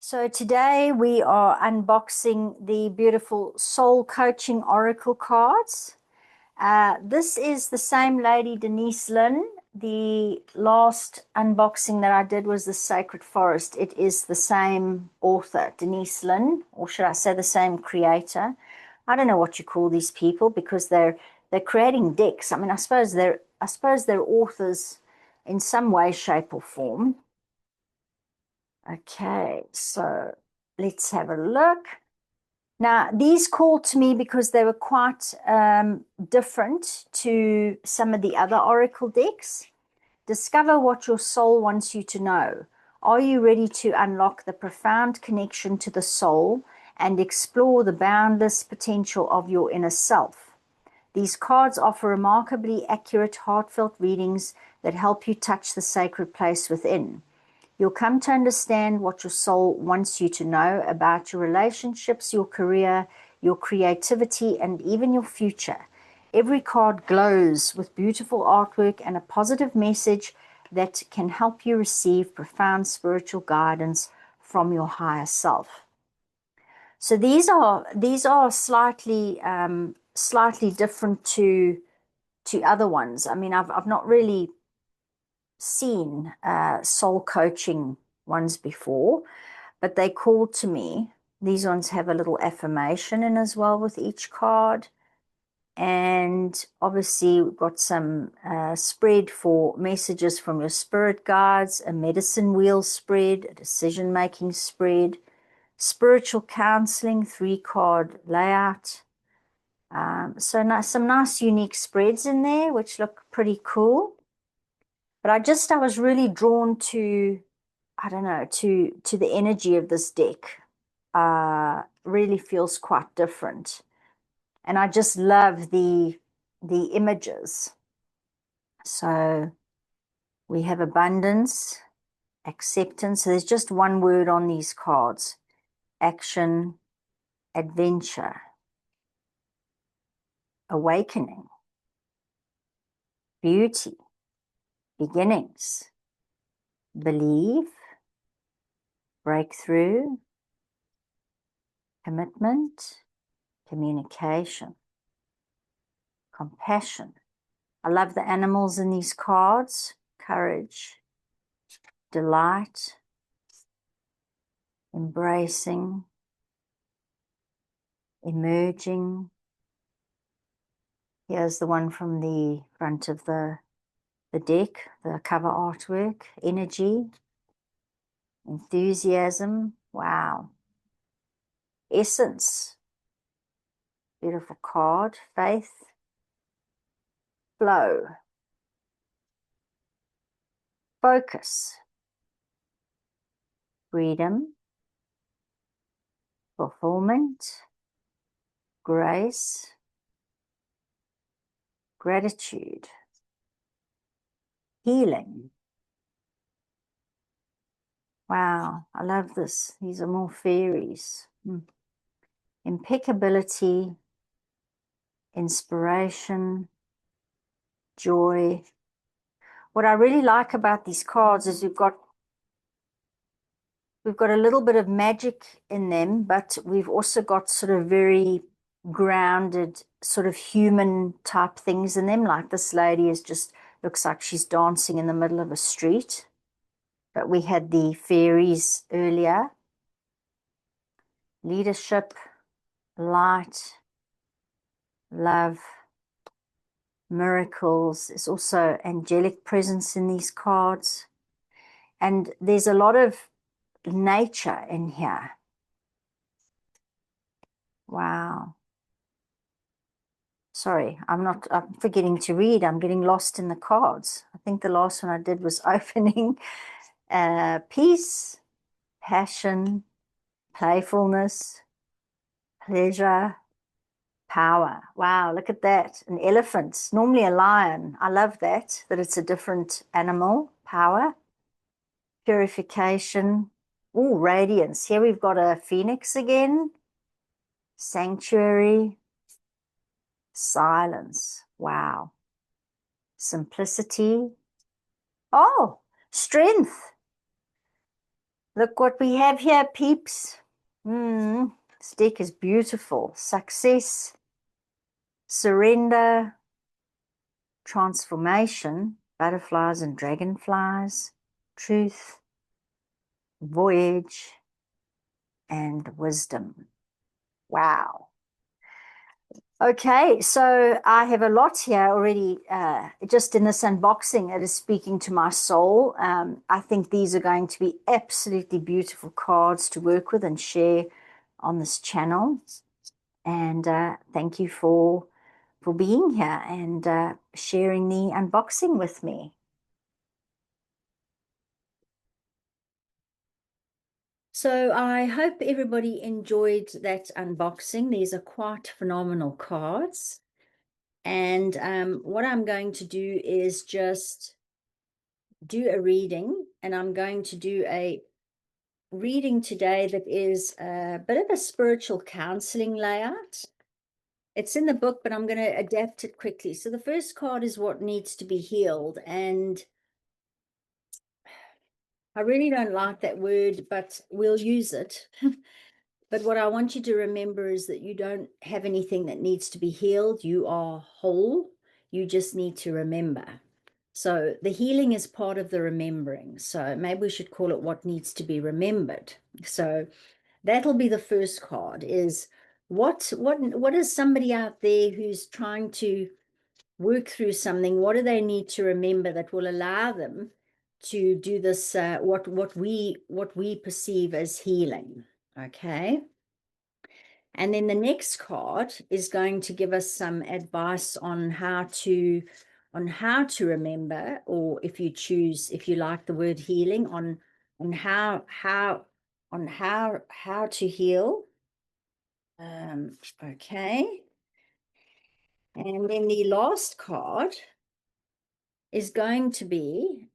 So today we are unboxing the beautiful Soul Coaching Oracle cards. This is the same lady, Denise Lynn. The last unboxing that I did was the Sacred Forest. It is the same author, Denise Lynn, or should I say the same creator. I don't know what you call these people because they're creating decks. I mean, I suppose they're authors in some way, shape, or form. Okay, so let's have a look. Now, these called to me because they were quite different to some of the other oracle decks. Discover what your soul wants you to know. Are you ready to unlock the profound connection to the soul and explore the boundless potential of your inner self? These cards offer remarkably accurate, heartfelt readings that help you touch the sacred place within. You'll come to understand what your soul wants you to know about your relationships, your career, your creativity, and even your future. Every card glows with beautiful artwork and a positive message that can help you receive profound spiritual guidance from your higher self. So these are slightly different to other ones. I mean, I've not really seen soul coaching ones before, but they called to me. These ones have a little affirmation in as well with each card. And obviously, we've got some spread for messages from your spirit guides, a medicine wheel spread, a decision-making spread, spiritual counseling, 3-card layout. So some nice unique spreads in there, which look pretty cool. But I was really drawn to, I don't know, to the energy of this deck. Really feels quite different. And I just love the images. So we have abundance, acceptance. So there's just one word on these cards: action, adventure, awakening, beauty, beginnings, believe, breakthrough, commitment, communication, compassion. I love the animals in these cards: courage, delight, embracing, emerging. Here's the one from the front of the deck, the cover artwork: energy, enthusiasm. Wow. Essence, beautiful card. Faith, flow, focus, freedom, fulfillment, grace, gratitude, healing. Wow, I love this. These are more fairies. Impeccability, inspiration, joy. What I really like about these cards is we've got a little bit of magic in them, but we've also got sort of very grounded, sort of human type things in them. Like this lady is just looks like she's dancing in the middle of a street. But we had the fairies earlier. Leadership, light, love, miracles. There's also angelic presence in these cards. And there's a lot of nature in here. Wow. Sorry, I'm forgetting to read. I'm getting lost in the cards. I think the last one I did was opening. Peace, passion, playfulness, pleasure, power. Wow, look at that. An elephant, normally a lion. I love that it's a different animal. Power, purification. Oh, radiance. Here we've got a phoenix again. Sanctuary, silence. Wow. Simplicity. Oh, strength. Look what we have here, peeps. This deck is beautiful. Success, surrender, transformation, butterflies and dragonflies, truth, voyage, and wisdom. Wow. Okay, so I have a lot here already. Just in this unboxing, it is speaking to my soul. I think these are going to be absolutely beautiful cards to work with and share on this channel. And thank you for being here and sharing the unboxing with me. So I hope everybody enjoyed that unboxing. These are quite phenomenal cards. And what I'm going to do is just do a reading, and I'm going to do a reading today that is a bit of a spiritual counseling layout. It's in the book, but I'm going to adapt it quickly. So the first card is what needs to be healed. And I really don't like that word, but we'll use it. But what I want you to remember is that you don't have anything that needs to be healed. You are whole. You just need to remember. So the healing is part of the remembering. So maybe we should call it what needs to be remembered. So that'll be the first card is what is somebody out there who's trying to work through something? What do they need to remember that will allow them to do this, what we perceive as healing? Okay. And then the next card is going to give us some advice on how to remember, or if you choose, if you like the word healing, on how to heal. Okay. And then the last card is going to be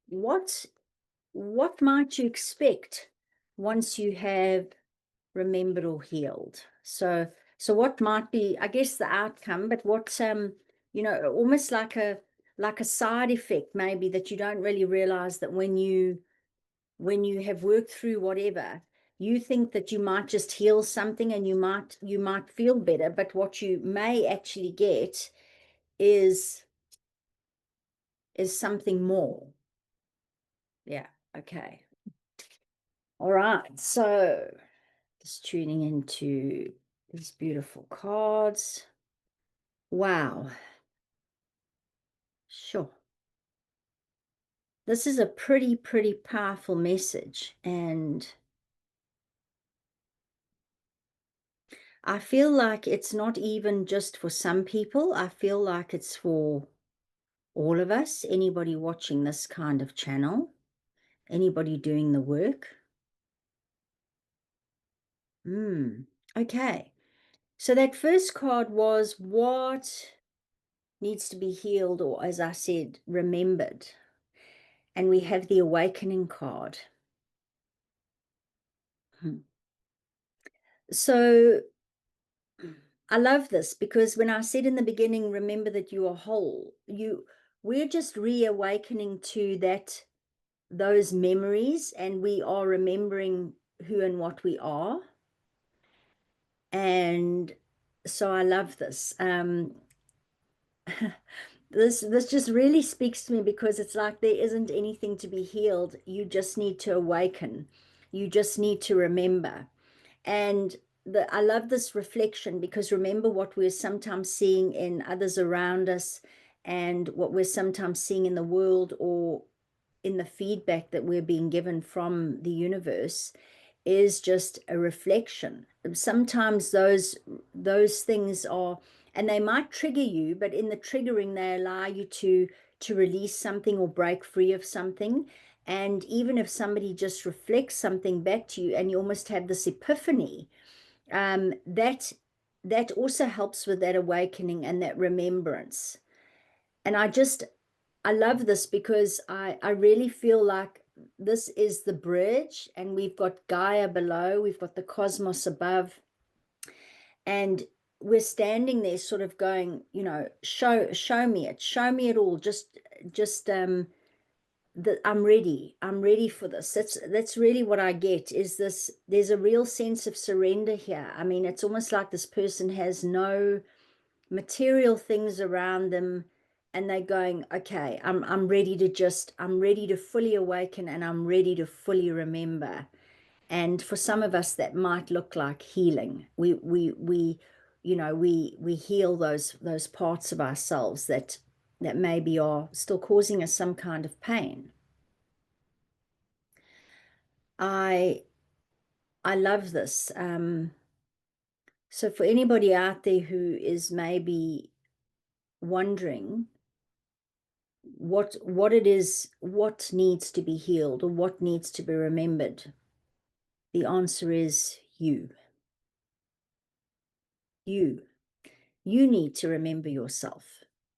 what might you expect once you have remembered or healed. So what might be, I guess, the outcome, but what almost like a side effect maybe, that you don't really realize, that when you have worked through whatever, you think that you might just heal something and you might feel better, but what you may actually get is something more. Yeah, okay. All right, so just tuning into these beautiful cards. Wow. Sure. This is a pretty powerful message. And I feel like it's not even just for some people. I feel like it's for all of us, anybody watching this kind of channel, anybody doing the work. Okay. So that first card was what needs to be healed, or, as I said, remembered. And we have the awakening card. So I love this, because when I said in the beginning, remember that you are whole, we're just reawakening to those memories, and we are remembering who and what we are. And so I love this. This just really speaks to me, because it's like there isn't anything to be healed. You just need to awaken. You just need to remember. And I love this reflection, because remember what we're sometimes seeing in others around us, and what we're sometimes seeing in the world, or in the feedback that we're being given from the universe, is just a reflection. Sometimes those things are, and they might trigger you, but in the triggering, they allow you to release something or break free of something. And even if somebody just reflects something back to you, and you almost have this epiphany, that also helps with that awakening and that remembrance. And I love this, because I really feel like this is the bridge, and we've got Gaia below, we've got the cosmos above, and we're standing there sort of going, show me it all, just that I'm ready. I'm ready for this. That's really what I get is this, there's a real sense of surrender here. I mean, it's almost like this person has no material things around them and they're going, okay, I'm ready to just, I'm ready to fully awaken and I'm ready to fully remember. And for some of us, that might look like healing. We heal those parts of ourselves that maybe are still causing us some kind of pain. I I love this. So for anybody out there who is maybe wondering what it is, what needs to be healed or what needs to be remembered, the answer is you. You. You need to remember yourself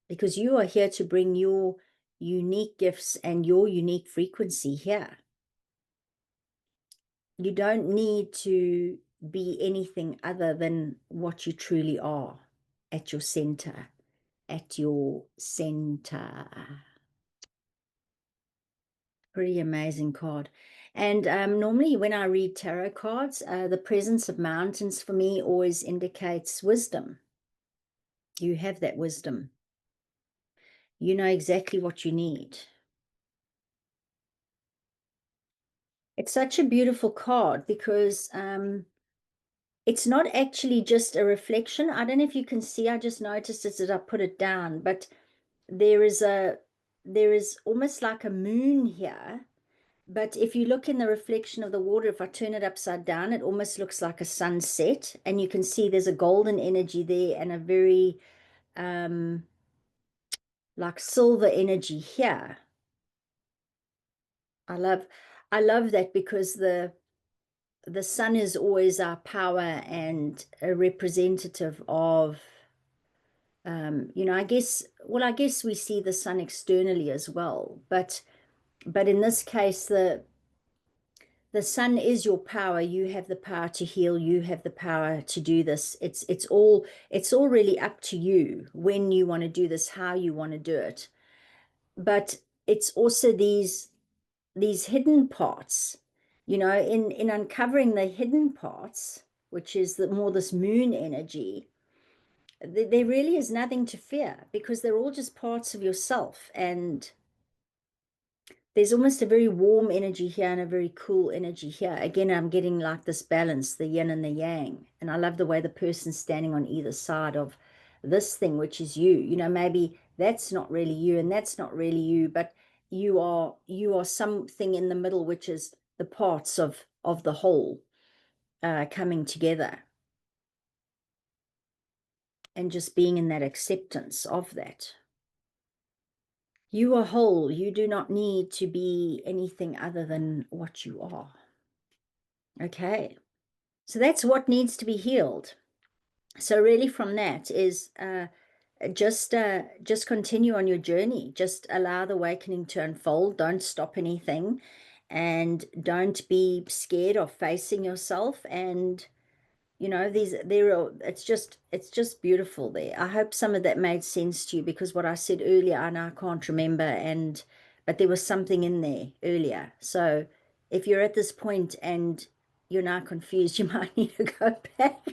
because you are here to bring your unique gifts and your unique frequency here. You don't need to be anything other than what you truly are at your center, at your center. Pretty amazing card. And normally when I read tarot cards, the presence of mountains for me always indicates wisdom. You have that wisdom. You know exactly what you need. It's such a beautiful card because it's not actually just a reflection. I don't know if you can see, I just noticed as I put it down, but there is almost like a moon here. But if you look in the reflection of the water, if I turn it upside down, it almost looks like a sunset. And you can see there's a golden energy there and a very like silver energy here. I love I love that because the sun is always our power and a representative of I guess, well, I guess we see the sun externally as well, but in this case, the sun is your power. You have the power to heal. You have the power to do this. It's all really up to you when you want to do this, how you want to do it. But it's also these hidden parts, in uncovering the hidden parts, which is more this moon energy. There really is nothing to fear because they're all just parts of yourself. And there's almost a very warm energy here and a very cool energy here. Again, I'm getting like this balance, the yin and the yang. And I love the way the person's standing on either side of this thing, which is you. Maybe that's not really you and that's not really you, but you are something in the middle, which is the parts of the whole coming together and just being in that acceptance of that. You are whole. You do not need to be anything other than what you are. Okay. So that's what needs to be healed. So really from that is just continue on your journey. Just allow the awakening to unfold. Don't stop anything and don't be scared of facing yourself. And it's just beautiful there. I hope some of that made sense to you because what I said earlier, I know I can't remember, but there was something in there earlier. So if you're at this point and you're now confused, you might need to go back.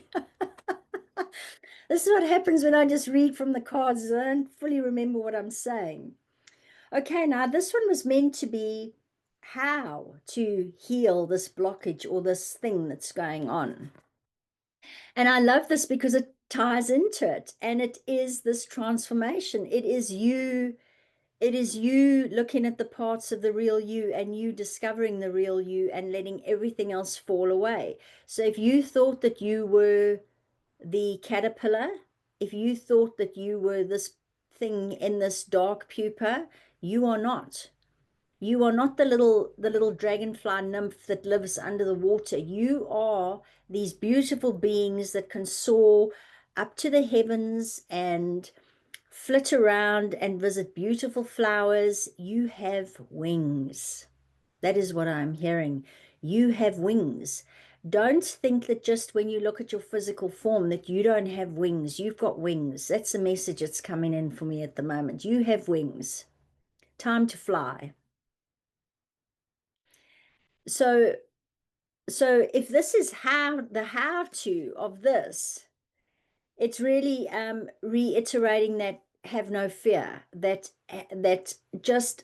This is what happens when I just read from the cards. I don't fully remember what I'm saying. Okay, now this one was meant to be how to heal this blockage or this thing that's going on. And I love this because it ties into it. And it is this transformation. It is you looking at the parts of the real you and you discovering the real you and letting everything else fall away. So if you thought that you were the caterpillar, if you thought that you were this thing in this dark pupa, you are not. You are not the little dragonfly nymph that lives under the water. You are these beautiful beings that can soar up to the heavens and flit around and visit beautiful flowers. You have wings. That is what I'm hearing. You have wings. Don't think that just when you look at your physical form that you don't have wings. You've got wings. That's the message that's coming in for me at the moment. You have wings. Time to fly. So, so if this is how the how to of this, it's really reiterating that have no fear, that just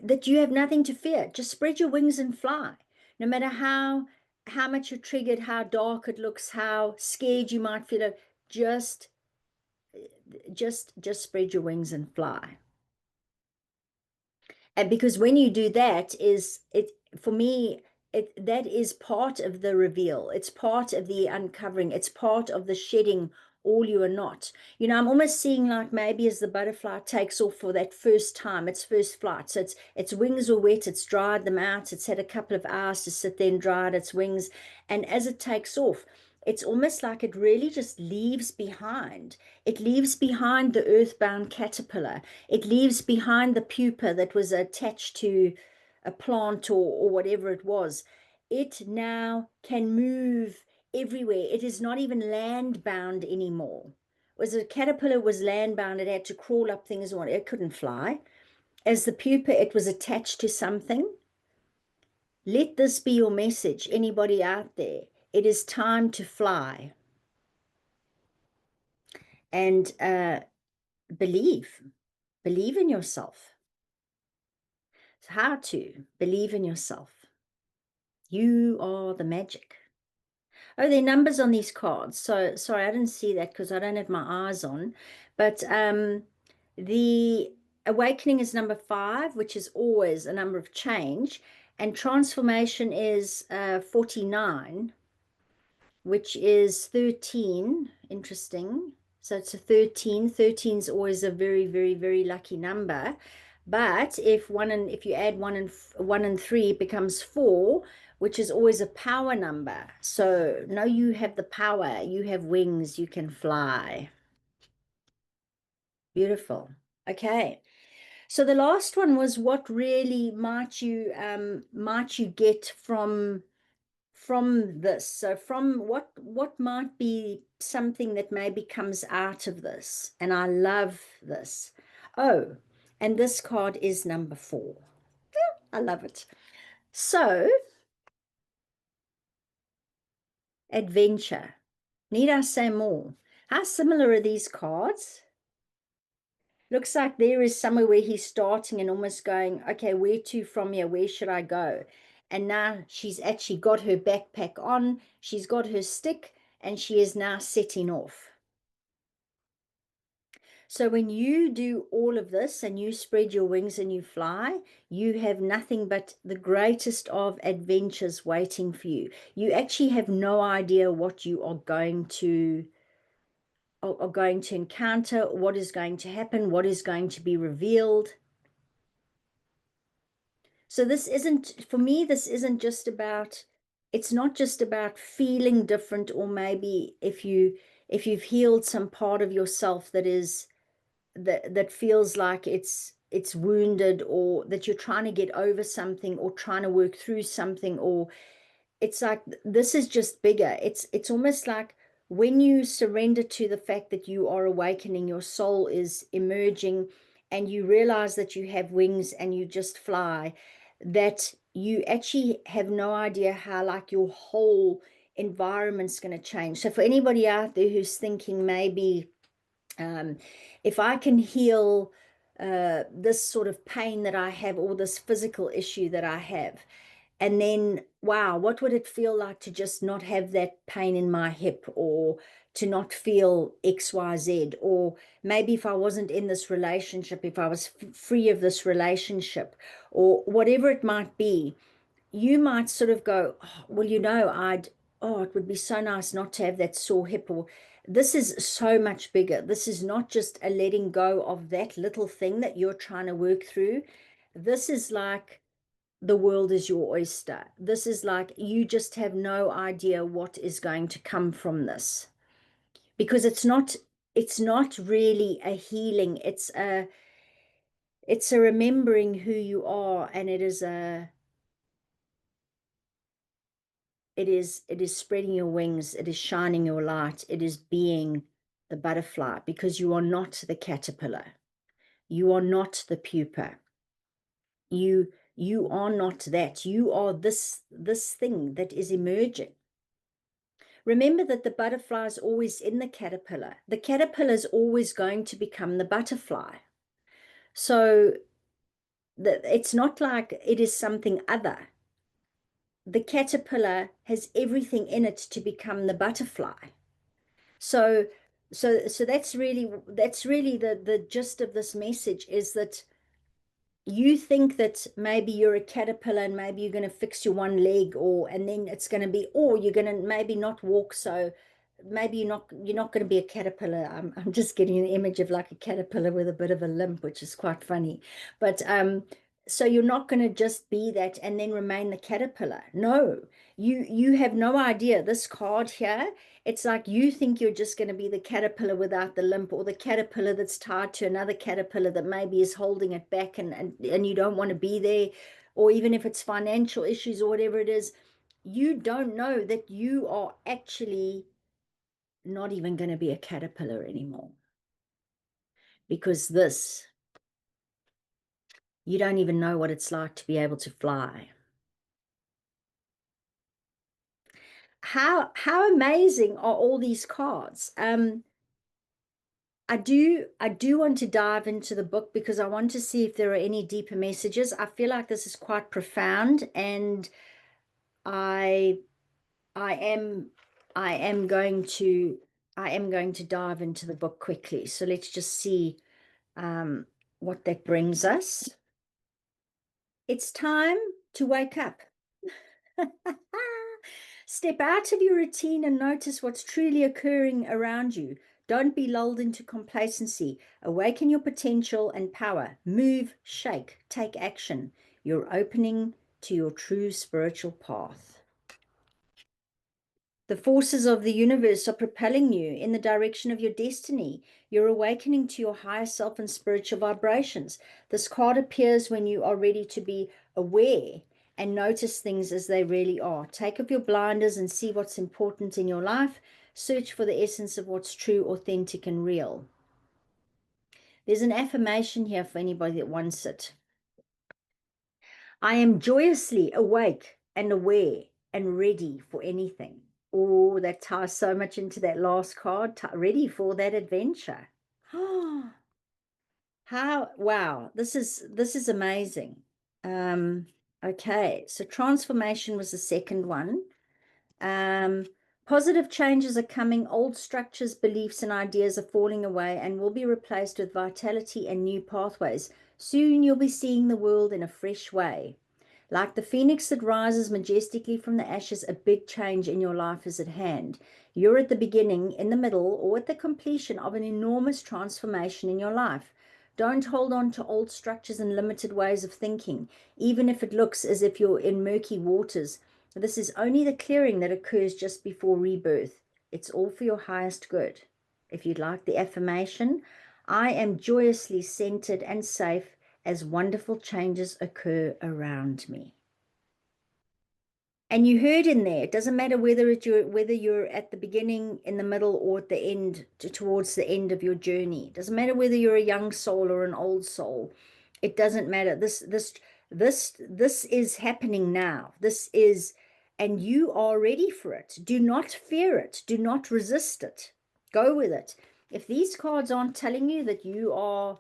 that you have nothing to fear. Just spread your wings and fly. No matter how much you're triggered, how dark it looks, how scared you might feel, just just spread your wings and fly. And because when you do that, is it for me, it that is part of the reveal. It's part of the uncovering. It's part of the shedding all you are not. I'm almost seeing like maybe as the butterfly takes off for that first time, its first flight. So its wings are wet, it's dried them out, it's had a couple of hours to sit there and dry its wings. And as it takes off, it's almost like it really just leaves behind. It leaves behind the earthbound caterpillar. It leaves behind the pupa that was attached to a plant or whatever it was. It now can move everywhere. It is not even land bound anymore. Was a caterpillar was land bound, it had to crawl up things, or it couldn't fly. As the pupa, it was attached to something. Let this be your message, anybody out there. It is time to fly and believe. Believe in yourself. How to believe in yourself. You are the magic. Oh, there are numbers on these cards. So sorry, I didn't see that because I don't have my eyes on. But the awakening is number 5, which is always a number of change, and transformation is 49, which is 13. Interesting. So it's a 13. 13 is always a very, very, very lucky number. But if you add one and three, it becomes 4, which is always a power number. So no, you have the power. You have wings. You can fly. Beautiful. Okay. So the last one was what really might you get from this. So from what might be something that maybe comes out of this. And I love this. Oh, and this card is number 4. I love it. So, adventure. Need I say more? How similar are these cards? Looks like there is somewhere where he's starting and almost going, okay, where to from here? Where should I go? And now she's actually got her backpack on, she's got her stick, and she is now setting off. So when you do all of this and you spread your wings and you fly, you have nothing but the greatest of adventures waiting for you. You actually have no idea what you are going to encounter, what is going to happen, what is going to be revealed. So this isn't, for me, this isn't just about, it's not just about feeling different, or maybe if you've healed some part of yourself that feels like it's wounded, or that you're trying to get over something or trying to work through something, or it's like this is just bigger. It's almost like when you surrender to the fact that you are awakening, your soul is emerging, and you realize that you have wings and you just fly, that you actually have no idea how like your whole environment's going to change. So for anybody out there who's thinking maybe um, if I can heal this sort of pain that I have, or this physical issue that I have, and then, wow, what would it feel like to just not have that pain in my hip, or to not feel XYZ? Or maybe if I wasn't in this relationship, if I was free of this relationship, or whatever it might be, you might sort of go, oh, well, it would be so nice not to have that sore hip. Or this is so much bigger. This is not just a letting go of that little thing that you're trying to work through. This is like the world is your oyster. This is like you just have no idea what is going to come from this, because it's not really a healing. It's a remembering who you are, and it is spreading your wings, it is shining your light, it is being the butterfly, because you are not the caterpillar, you are not the pupa. You are not that. You are this thing that is emerging. Remember that the butterfly is always in the caterpillar. The caterpillar is always going to become the butterfly. So it's not like it is something other. The caterpillar has everything in it to become the butterfly. So so that's really the gist of this message, is that you think that maybe you're a caterpillar and maybe you're going to fix your one leg, or and then it's going to be, or you're going to maybe not walk, so maybe you're not going to be a caterpillar. I'm just getting an image of like a caterpillar with a bit of a limp, which is quite funny. But so you're not going to just be that and then remain the caterpillar. No, you have no idea. This card here, it's like you think you're just going to be the caterpillar without the limp, or the caterpillar that's tied to another caterpillar that maybe is holding it back, and you don't want to be there, or even if it's financial issues or whatever it is, you don't know that you are actually not even going to be a caterpillar anymore. Because this, you don't even know what it's like to be able to fly. How amazing are all these cards? I do want to dive into the book because I want to see if there are any deeper messages. I feel like this is quite profound, and I I am I am going to I am going to dive into the book quickly. So let's just see what that brings us. It's time to wake up. Step out of your routine and notice what's truly occurring around you. Don't be lulled into complacency. Awaken your potential and power. Move, shake, take action. You're opening to your true spiritual path. The forces of the universe are propelling you in the direction of your destiny. You're awakening to your higher self and spiritual vibrations. This card appears when you are ready to be aware and notice things as they really are. Take off your blinders and see what's important in your life. Search for the essence of what's true, authentic, and real. There's an affirmation here for anybody that wants it. I am joyously awake and aware and ready for anything. Oh, that ties so much into that last card. Ready for that adventure. Wow, this is amazing. Um, okay, so transformation was the second one. Um, Positive changes are coming. Old structures, beliefs, and ideas are falling away and will be replaced with vitality and new pathways. Soon you'll be seeing the world in a fresh way. Like the phoenix that rises majestically from the ashes, a big change in your life is at hand. You're at the beginning, in the middle, or at the completion of an enormous transformation in your life. Don't hold on to old structures and limited ways of thinking, even if it looks as if you're in murky waters. This is only the clearing that occurs just before rebirth. It's all for your highest good. If you'd like the affirmation, I am joyously centered and safe as wonderful changes occur around me. And you heard in there, it doesn't matter whether you're at the beginning, in the middle, or at the end, towards the end of your journey. It doesn't matter whether you're a young soul or an old soul. It doesn't matter. This is happening now. And you are ready for it. Do not fear it. Do not resist it. Go with it. If these cards aren't telling you that you are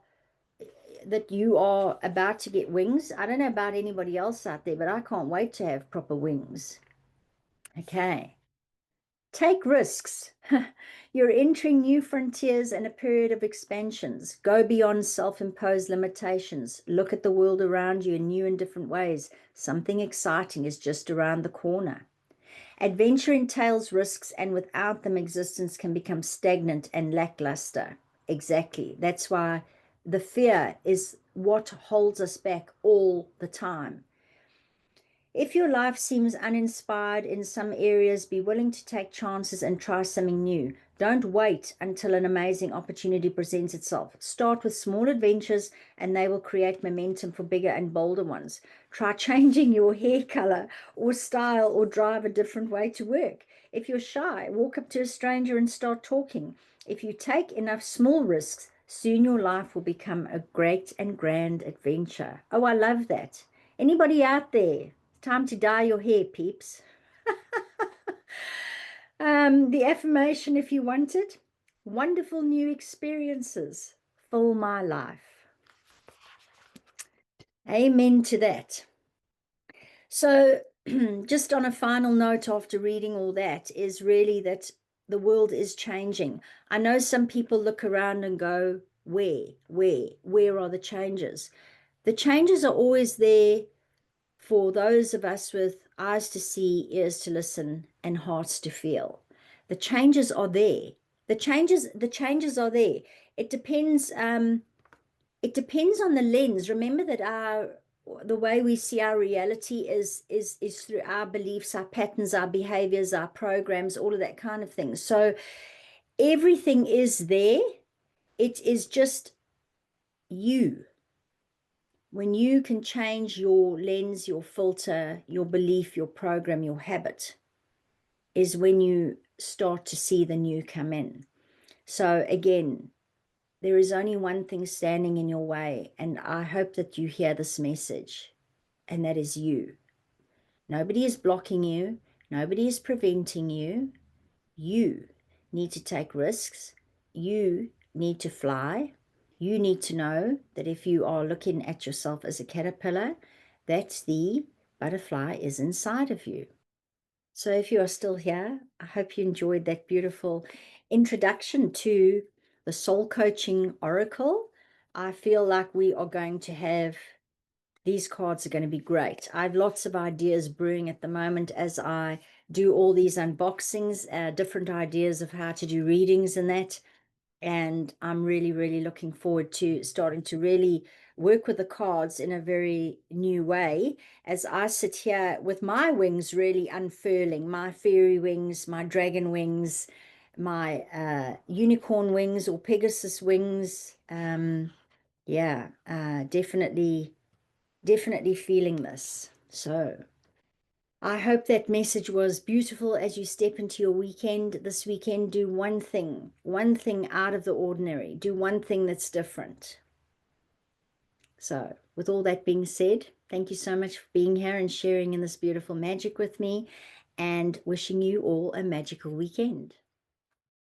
about to get wings, I don't know about anybody else out there, but I can't wait to have proper wings. Okay. Take risks. You're entering new frontiers and a period of expansions. Go beyond self-imposed limitations. Look at the world around you in new and different ways. Something exciting is just around the corner. Adventure entails risks, and without them, existence can become stagnant and lackluster. Exactly. That's why the fear is what holds us back all the time. If your life seems uninspired in some areas, be willing to take chances and try something new. Don't wait until an amazing opportunity presents itself. Start with small adventures and they will create momentum for bigger and bolder ones. Try changing your hair color or style, or drive a different way to work. If you're shy, walk up to a stranger and start talking. If you take enough small risks, soon your life will become a great and grand adventure. Oh, I love that. Anybody out there? Time to dye your hair, peeps. The affirmation, if you want it, wonderful new experiences fill my life. Amen to that. So, just on a final note after reading all that, is really that the world is changing. I know some people look around and go, where are the changes? The changes are always there for those of us with eyes to see, ears to listen, and hearts to feel. The changes are there. The changes are there. It depends. It depends on the lens. Remember that the way we see our reality is through our beliefs, our patterns, our behaviors, our programs, all of that kind of thing. So everything is there. It is just you. When you can change your lens, your filter, your belief, your program, your habit, is when you start to see the new come in. So again, there is only one thing standing in your way, and I hope that you hear this message, and that is you. Nobody is blocking you. Nobody is preventing you. You need to take risks. You need to fly. You need to know that if you are looking at yourself as a caterpillar, that the butterfly is inside of you. So if you are still here, I hope you enjoyed that beautiful introduction to the Soul Coaching Oracle. I feel like we are going to have, these cards are going to be great. I have lots of ideas brewing at the moment as I do all these unboxings, different ideas of how to do readings and that. And I'm really, really looking forward to starting to really work with the cards in a very new way as I sit here with my wings really unfurling, my fairy wings, my dragon wings, my unicorn wings or Pegasus wings. Yeah, definitely feeling this. So I hope that message was beautiful as you step into your weekend. This weekend, do one thing out of the ordinary. Do one thing that's different. So, with all that being said, thank you so much for being here and sharing in this beautiful magic with me, and wishing you all a magical weekend.